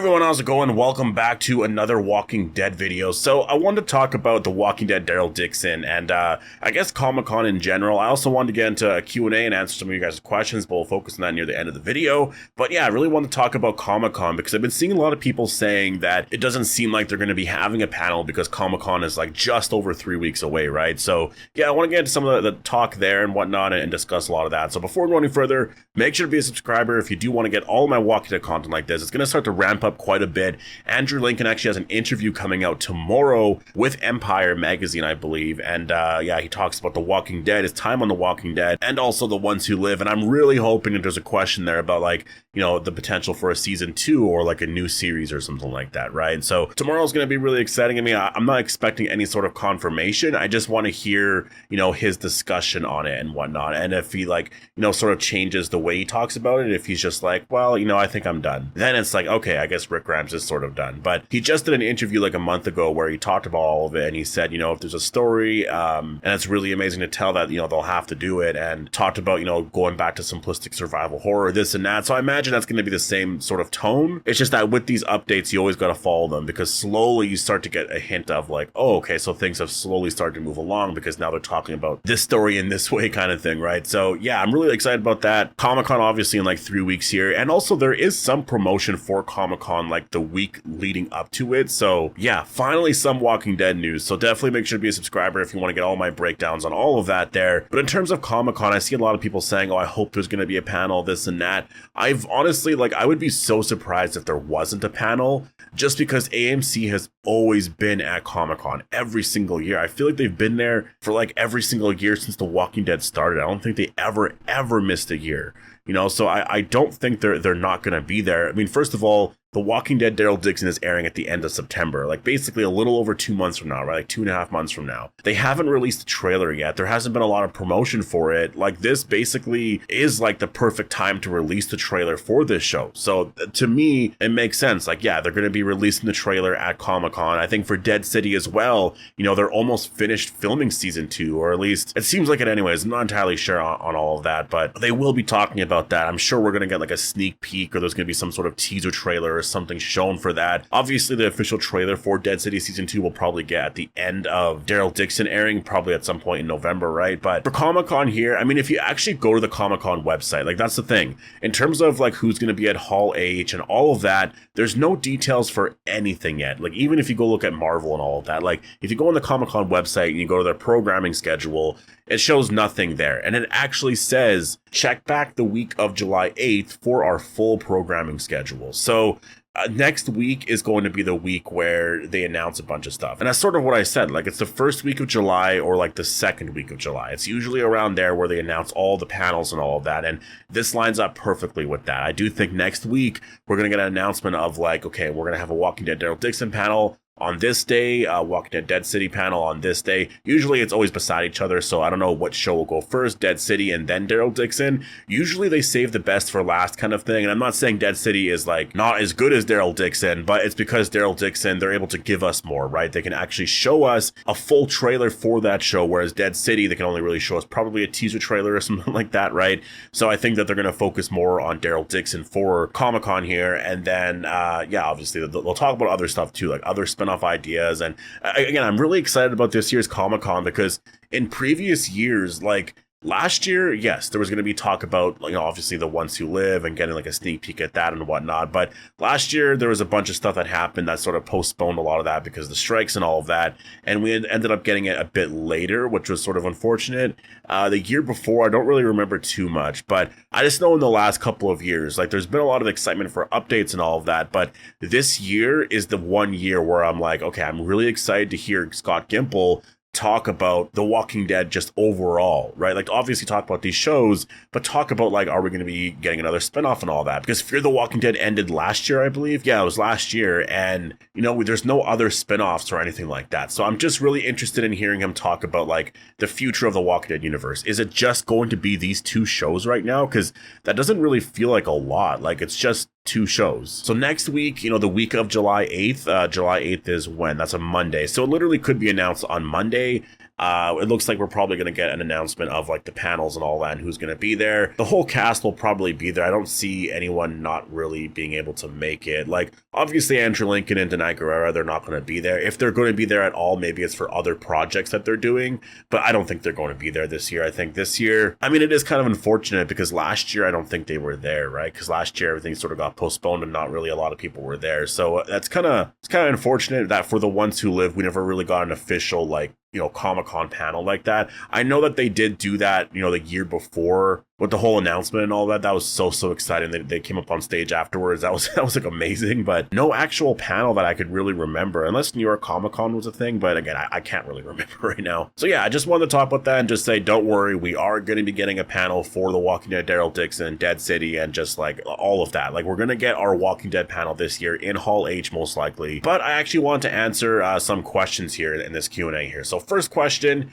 Everyone, how's it going? Welcome back to another Walking Dead video. So I wanted to talk about The Walking Dead Daryl Dixon and I guess Comic-Con in general. I also wanted to get into a Q&A and answer some of you guys' questions, but we'll focus on that near the end of the video. But yeah, I really want to talk about Comic-Con because I've been seeing a lot of people saying that it doesn't seem like they're going to be having a panel because Comic-Con is like just over 3 weeks away, right? So yeah, I want to get into some of the talk there and whatnot and discuss a lot of that. So before we go any further, make sure to be a subscriber if you do want to get all of my Walking Dead content like this. It's going to start to ramp up quite a bit. Andrew Lincoln actually has an interview coming out tomorrow with Empire magazine, I believe, and yeah, he talks about The Walking Dead, his time on The Walking Dead, and also The Ones Who Live. And I'm really hoping that there's a question there about, like, you know, the potential for a season 2 or like a new series or something like that, right? So tomorrow's going to be really exciting. I mean, I'm not expecting any sort of confirmation. I just want to hear, you know, his discussion on it and whatnot, and if he, like, you know, sort of changes the way he talks about it. If he's just like, well, you know, I think I'm done, then it's like, okay, I guess Rick Grimes is sort of done. But he just did an interview like a month ago where he talked about all of it, and he said, you know, if there's a story and it's really amazing to tell, that, you know, they'll have to do it, and talked about, you know, going back to simplistic survival horror, this and that. So I imagine that's going to be the same sort of tone. It's just that with these updates, you always got to follow them, because slowly you start to get a hint of like, oh, okay, so things have slowly started to move along because now they're talking about this story in this way, kind of thing, right? So yeah, I'm really excited about that. Comic-Con obviously in like 3 weeks here, and also there is some promotion for Comic-Con like the week leading up to it. So yeah, finally some Walking Dead news. So definitely make sure to be a subscriber if you want to get all my breakdowns on all of that there. But in terms of Comic-Con, I see a lot of people saying, oh, I hope there's going to be a panel, this and that. I've honestly, like, I would be so surprised if there wasn't a panel, just because AMC has always been at Comic-Con every single year. I feel like they've been there for like every single year since The Walking Dead started. I don't think they ever missed a year. You know, so I don't think they're not going to be there. I mean, first of all, The Walking Dead Daryl Dixon is airing at the end of September, like basically a little over 2 months from now, right? Like 2.5 months from now. They haven't released a trailer yet. There hasn't been a lot of promotion for it. Like, this basically is like the perfect time to release the trailer for this show. So to me, it makes sense. Like, yeah, they're going to be releasing the trailer at Comic-Con. I think for Dead City as well, you know, they're almost finished filming season 2, or at least it seems like it anyways. I'm not entirely sure on all of that, but they will be talking about that. I'm sure we're going to get like a sneak peek, or there's going to be some sort of teaser trailer or something shown for that. Obviously, the official trailer for Dead City season 2 will probably get at the end of Daryl Dixon airing, probably at some point in November, right? But for Comic-Con here, I mean, if you actually go to the Comic-Con website, like, that's the thing. In terms of like who's going to be at Hall H and all of that, there's no details for anything yet. Like, even if you go look at Marvel and all of that, like, if you go on the Comic-Con website and you go to their programming schedule, it shows nothing there. And it actually says, check back the week of July 8th for our full programming schedule. So next week is going to be the week where they announce a bunch of stuff. And that's sort of what I said. Like, it's the first week of July or like the second week of July. It's usually around there where they announce all the panels and all of that. And this lines up perfectly with that. I do think next week we're going to get an announcement of like, okay, we're going to have a Walking Dead Daryl Dixon panel on this day, Walking Dead City panel on this day. Usually it's always beside each other, so I don't know what show will go first, Dead City and then Daryl Dixon. Usually they save the best for last, kind of thing. And I'm not saying Dead City is like not as good as Daryl Dixon, but it's because Daryl Dixon, they're able to give us more, right? They can actually show us a full trailer for that show, whereas Dead City, they can only really show us probably a teaser trailer or something like that, right? So I think that they're going to focus more on Daryl Dixon for Comic-Con here. And then, yeah, obviously they'll talk about other stuff too, like other spin-off ideas. And again, I'm really excited about this year's Comic-Con because in previous years, like last year, yes, there was going to be talk about, you know, obviously The Ones Who Live and getting like a sneak peek at that and whatnot. But last year, there was a bunch of stuff that happened that sort of postponed a lot of that because of the strikes and all of that. And we ended up getting it a bit later, which was sort of unfortunate. The year before, I don't really remember too much, but I just know in the last couple of years, like, there's been a lot of excitement for updates and all of that. But this year is the one year where I'm like, okay, I'm really excited to hear Scott Gimple talk about The Walking Dead just overall, right? Like, obviously talk about these shows, but talk about, like, are we going to be getting another spinoff and all that? Because Fear the Walking Dead ended last year, I believe. Yeah, it was last year. And, you know, there's no other spinoffs or anything like that. So I'm just really interested in hearing him talk about, like, the future of the Walking Dead universe. Is it just going to be these two shows right now? Because that doesn't really feel like a lot. Like, it's just 2 shows. So next week, you know, the week of July 8th, July 8th is when? That's a Monday. So it literally could be announced on Monday. It looks like we're probably going to get an announcement of like the panels and all that and who's going to be there. The whole cast will probably be there. I don't see anyone not really being able to make it. Like, Obviously, Andrew Lincoln and Denai Guerrera, they're not going to be there. If they're going to be there at all, maybe it's for other projects that they're doing, but I don't think they're going to be there this year. I think this year, I mean, it is kind of unfortunate because last year, I don't think they were there, right? Because last year, everything sort of got postponed and not really a lot of people were there. So it's kind of unfortunate that for the ones who live, we never really got an official, like, Comic-Con panel like that. I know that they did do that, the year before with the whole announcement and all that. That was so exciting. They came up on stage afterwards. That was like amazing, but no actual panel that I could really remember, unless New York Comic-Con was a thing. But again, I can't really remember right now. So yeah, I just wanted to talk about that and just say, don't worry, we are going to be getting a panel for The Walking Dead, Daryl Dixon, Dead City, and just like all of that. Like, we're going to get our Walking Dead panel this year in Hall H, most likely. But I actually want to answer some questions here in this Q&A here. So first question,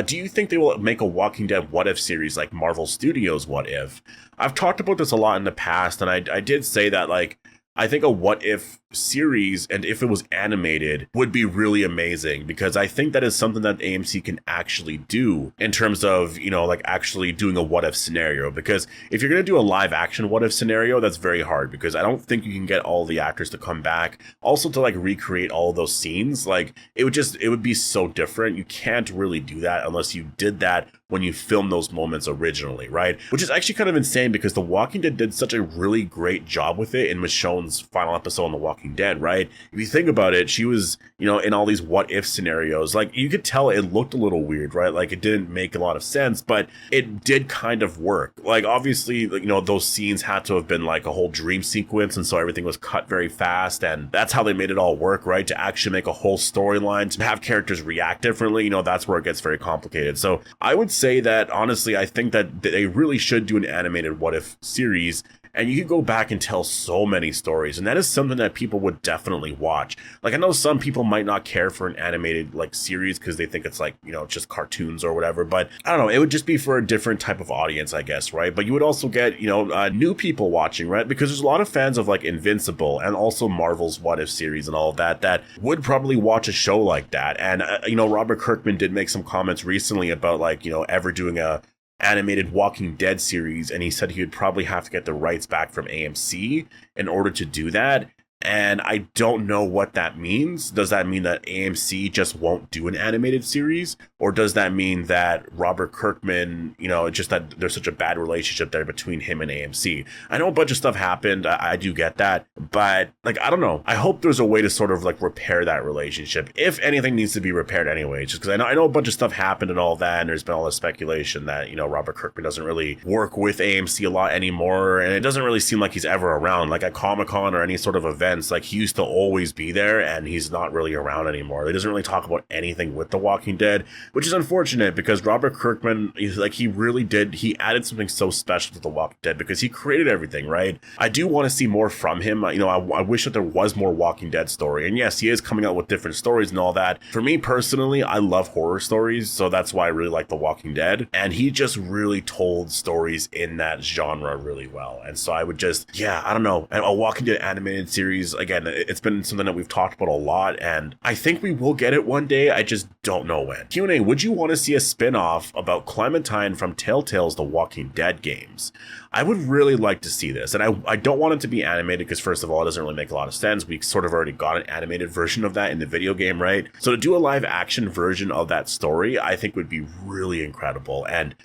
do you think they will make a Walking Dead What If series like Marvel Studios What If? I've talked about this a lot in the past, and I did say that, like, I think a What If series, and if it was animated, would be really amazing, because I think that is something that AMC can actually do in terms of, like actually doing a what if scenario. Because if you're going to do a live action what if scenario, that's very hard, because I don't think you can get all the actors to come back. Also, to like recreate all of those scenes, like it would be so different. You can't really do that unless you did that when you filmed those moments originally, right? Which is actually kind of insane, because The Walking Dead did such a really great job with it in Michonne's final episode on The Walking Dead, right? If you think about it, she was, in all these what if scenarios. Like, you could tell it looked a little weird, right? Like, it didn't make a lot of sense, but it did kind of work. Like, obviously, those scenes had to have been like a whole dream sequence, and so everything was cut very fast, and that's how they made it all work, right? To actually make a whole storyline, to have characters react differently, that's where it gets very complicated. So I would say that, honestly, I think that they really should do an animated what if series, and you could go back and tell so many stories, and that is something that people would definitely watch. Like, I know some people might not care for an animated like series because they think it's like, just cartoons or whatever, but I don't know, it would just be for a different type of audience, I guess, right? But you would also get, new people watching, right? Because there's a lot of fans of like Invincible and also Marvel's What If series and all of that would probably watch a show like that. And Robert Kirkman did make some comments recently about like, ever doing a animated Walking Dead series, and he said he would probably have to get the rights back from AMC in order to do that. And I don't know what that means. Does that mean that AMC just won't do an animated series? Or does that mean that Robert Kirkman, just that there's such a bad relationship there between him and AMC? I know a bunch of stuff happened. I do get that. But, like, I don't know. I hope there's a way to sort of, like, repair that relationship, if anything needs to be repaired anyway. Just because I know a bunch of stuff happened and all that, and there's been all this speculation that, Robert Kirkman doesn't really work with AMC a lot anymore. And it doesn't really seem like he's ever around. Like, at Comic-Con or any sort of event, like, he used to always be there, and he's not really around anymore. He doesn't really talk about anything with The Walking Dead, which is unfortunate, because Robert Kirkman, he added something so special to The Walking Dead, because he created everything, right? I do want to see more from him. I wish that there was more Walking Dead story, and yes, he is coming out with different stories and all that. For me personally, I love horror stories, so that's why I really like The Walking Dead, and he just really told stories in that genre really well. And so I would I don't know, a Walking Dead animated series, again, it's been something that we've talked about a lot, and I think we will get it one day. I just don't know when. Q&A, would you want to see a spin-off about Clementine from Telltale's The Walking Dead games? I would really like to see this, and I don't want it to be animated, because first of all, it doesn't really make a lot of sense. We sort of already got an animated version of that in the video game, right? So to do a live action version of that story, I think would be really incredible. And,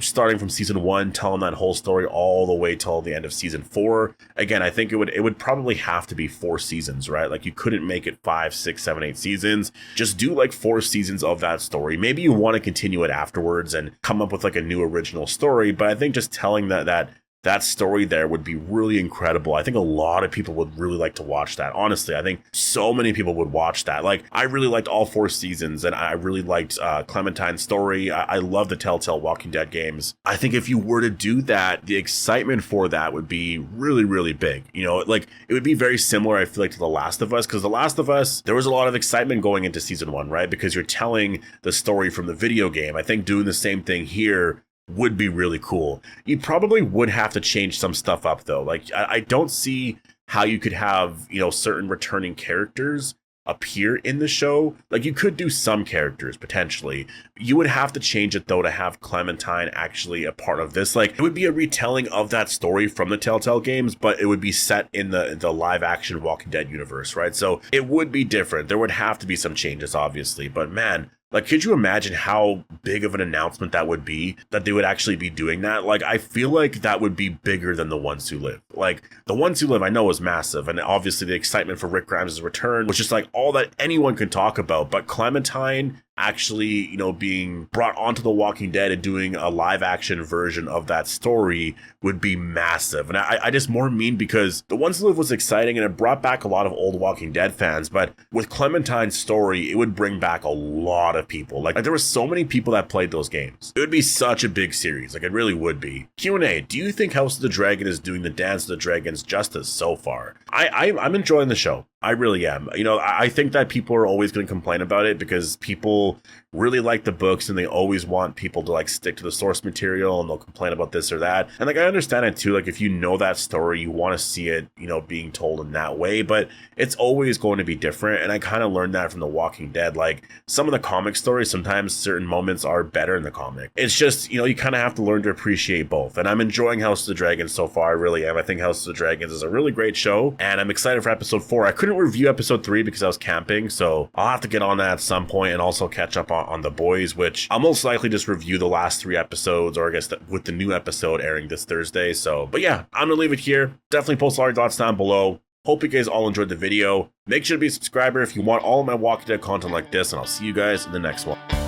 starting from season 1, telling that whole story all the way till the end of season 4, again, I think it would probably have to be 4 seasons, right? Like, you couldn't make it 5, 6, 7, 8 seasons. Just do like 4 seasons of that story. Maybe you want to continue it afterwards and come up with like a new original story, but I think just telling that story there would be really incredible. I think a lot of people would really like to watch that. Honestly, I think so many people would watch that. Like, I really liked all 4 seasons, and I really liked Clementine's story. I love the Telltale Walking Dead games. I think if you were to do that, the excitement for that would be really, really big. Like, it would be very similar, I feel like, to The Last of Us, because The Last of Us, there was a lot of excitement going into season 1, right? Because you're telling the story from the video game. I think doing the same thing here would be really cool. You probably would have to change some stuff up, though. Like, I don't see how you could have, certain returning characters appear in the show. Like, you could do some characters potentially. You would have to change it though to have Clementine actually a part of this. Like, it would be a retelling of that story from the Telltale games, but it would be set in the live action Walking Dead universe, right? So it would be different. There would have to be some changes, obviously, but man, like, could you imagine how big of an announcement that would be, that they would actually be doing that? Like, I feel like that would be bigger than The Ones Who Live. Like, The Ones Who Live, I know, was massive, and obviously the excitement for Rick Grimes' return was just like all that anyone could talk about. But Clementine actually, you know, being brought onto The Walking Dead and doing a live action version of that story would be massive. And I just more mean because The Ones Who Live was exciting and it brought back a lot of old Walking Dead fans, but with Clementine's story, it would bring back a lot of people. Like there were so many people that played those games. It would be such a big series. Like, it really would be. Q&A, do you think House of the Dragon is doing the Dance of the Dragons justice so far? I'm enjoying the show. I really am. You know, I think that people are always going to complain about it because people really like the books and they always want people to like stick to the source material, and they'll complain about this or that. And like, I understand it too. Like, if you know that story, you want to see it, you know, being told in that way, but it's always going to be different. And I kind of learned that from The Walking Dead. Like, some of the comic stories, sometimes certain moments are better in the comic. It's just, you know, you kind of have to learn to appreciate both. And I'm enjoying House of the Dragons so far. I really am. I think House of the Dragons is a really great show, and I'm excited for episode 4. I couldn't review episode 3 because I was camping, so I'll have to get on that at some point and also catch up on The Boys, which I'll most likely just review the last 3 episodes, or I guess with the new episode airing this Thursday. So, but yeah, I'm gonna leave it here. Definitely post all your thoughts down below. Hope you guys all enjoyed the video. Make sure to be a subscriber if you want all of my Walking Dead content like this, and I'll see you guys in the next one.